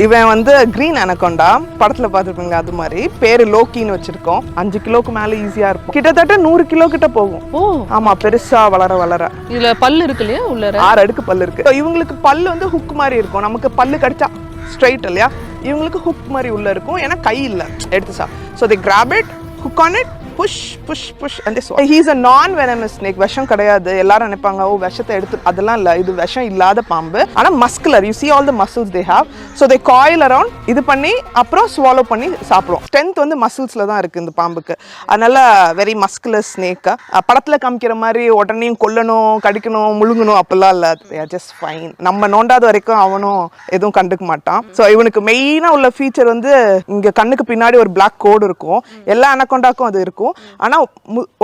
இவன் வந்து green anaconda படத்துல பாத்துருப்பீங்க, அது மாதிரி பேரு லோக்கின்னு வச்சிருக்கோம். 5 கிலோக்கு மேல ஈஸியா இருக்கும். கிட்டத்தட்ட 100 கிலோ கிட்ட போகும். ஓ ஆமா, பெருசா வளர வளர. இதுல பல்லு இருக்கு இல்லையா, உள்ள 6 அடுக்கு பல்லு இருக்கு. இவங்களுக்கு பல்லு வந்து ஹுக் மாதிரி இருக்கும். நமக்கு பல்லு கடிச்சா ஸ்ட்ரைட் இல்லையா, இவங்களுக்கு ஹுக் மாதிரி உள்ள இருக்கும். ஏன்னா கை இல்ல எடுத்துச்சா. So they grab it, hook on it, push push push and they swallow. He is a non venomous snake. விஷம் கிடையாது. எல்லாரும் நினைப்பாங்க ஓ விஷத்தை எடுத்து, அதெல்லாம் இல்ல. இது விஷம் இல்லாத பாம்பு. ஆனா muscular. You see all the muscles they have. So they coil around, இது பண்ணி அப்புறம் swallow பண்ணி சாப்பிடும். ஸ்ட்ரென்த் வந்து மசில்ஸ்ல தான் இருக்கு இந்த பாம்புக்கு. அதனால வெரி மஸ்குலர் ஸ்னேக். படத்துல காமிக்கிற மாதிரி உடனே கொல்லணும், கடிக்கணும், முழுங்கணும் அப்பெல்லாம் இல்ல. They are just fine. நம்ம நோண்டாத வரைக்கும் அவனும் எதுவும் கண்டுக்க மாட்டான். ஸோ இவனுக்கு மெயினா உள்ள ஃபீச்சர் வந்து இங்க கண்ணுக்கு பின்னாடி ஒரு பிளாக் கோடு இருக்கும். எல்லா அனகொண்டாக்கும் அது இருக்கும். ஆனா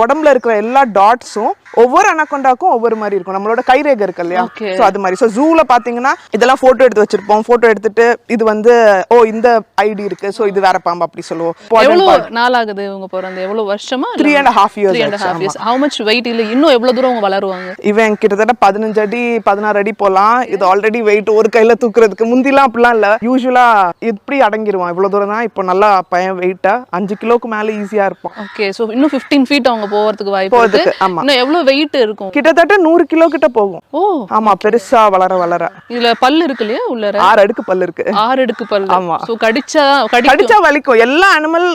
உடம்புல இருக்கிற எல்லா டாட்ஸும் ஒவ்வொரு அனகொண்டாக்கும் ஒவ்வொரு மாதிரி இருக்கும். நம்மளோட கைரேகை இருக்கு இல்லையா, சோ அது மாதிரி. சோ ஜூல பாத்தீங்கன்னா இதெல்லாம் போட்டோ எடுத்து வச்சிருப்போம். போட்டோ எடுத்துட்டு இது வந்து ஓ இந்த ஐடி இருக்கு, சோ இது வேற பாம்பு அப்படி சொல்லுவோம். எவ்வளவு நாள் ஆகுது இவங்க பிறந்து? எவ்வளவு வருஷமா? 3.5 years. 3.5 years. How much weight? இல்ல இன்னும் எவ்வளவு தூரம் அவங்க வளருவாங்க? இவன் கிட்டத்தட்ட 15 அடி 16 அடி போலாம். இது ஆல்ரெடி வெயிட் ஒரு கையில தூக்குறதுக்கு. முந்திலாம் அப்படிலாம் இல்ல. யூசுவலா இப்படி அடங்கிடுவான். இவ்வளவு தூரம் தான். இப்போ நல்லா பையன் வெயிட்டா 5 கிலோக்கு மேல ஈஸியா இருப்பான். ஓகே, சோ இன்னும் 15 feet அவங்க போறதுக்கு வாய்ப்பு இருக்கு. இன்னும் எவ்வளவு வெயிட் இருக்கும்? கிட்டத்தட்ட 100 கிலோ கிட்ட போகும். ஓ ஆமா, பெருசா வளர வளர. இதுல பல்லு இருக்கு இல்லையா, உள்ள 6 அடுக்கு பல்லு இருக்கு. 6 அடுக்கு பல்லு. ஆமா. சோ கடிச்சா வலிக்கும். எல்லா அனிமல்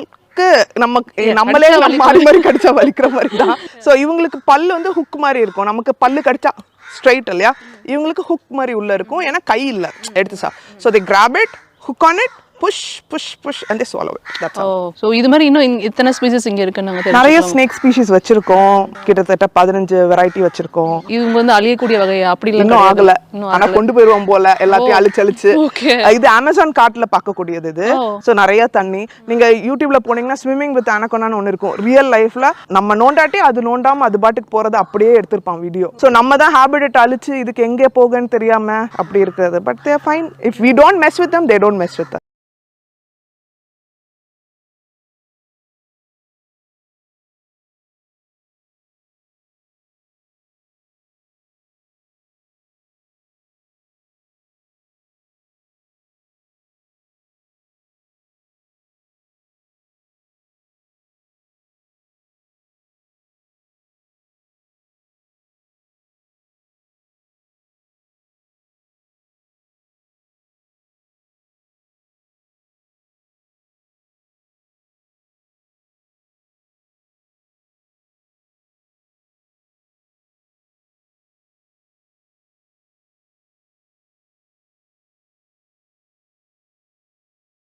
நம்மளே மாறி மாறி கடிச்சா வலிக்கிற மாதிரி தான். சோ இவங்களுக்கு பல்லு வந்து ஹுக் மாதிரி இருக்கும். நமக்கு பல்லு கடிச்சா ஸ்ட்ரைட் இல்லையா, இவங்களுக்கு ஹுக் மாதிரி உள்ள இருக்கும். ஏன்னா கை இல்ல எடுத்துச்சா. So they grab it, hook on it, push push push and they swallow it. That's all. So இது மாதிரி இன்னும் எத்தனை ஸ்பீசிஸ் இங்க இருக்குன்னு நாங்க தெரிஞ்சுக்கலாம். நிறைய ஸ்னேக் ஸ்பீஷிஸ் வச்சிருக்கோம். கிட்டத்தட்ட 15 வெரைட்டி வச்சிருக்கோம். இவங்க வந்து அழியக்கூடிய வகையா? அப்படி இல்ல, இன்னும் ஆகல. ஆனா கொண்டு போயிருவோம் போல எல்லாத்தையும் அழிச்சு. இது அமேசான் காட்டுல பார்க்கக்கூடியது இது. சோ நிறைய தண்ணி. நீங்க யூடியூப்ல போனீங்கன்னா ஸ்விம்மிங் வித் அனகொண்டான்னு ஒன்னு இருக்கும். ரியல் லைஃப்ல நம்ம நோண்டாட்டி அது நோண்டாம அது பாட்டுக்கு போறது அப்படியே எடுத்திருப்பான் வீடியோ. சோ நம்ம தான் ஹேபிட்டட் அழிச்சு இதுக்கு எங்கே போகன்னு தெரியாம அப்படி இருக்கிறது. But they are fine. If we don't mess with them, they don't mess with us.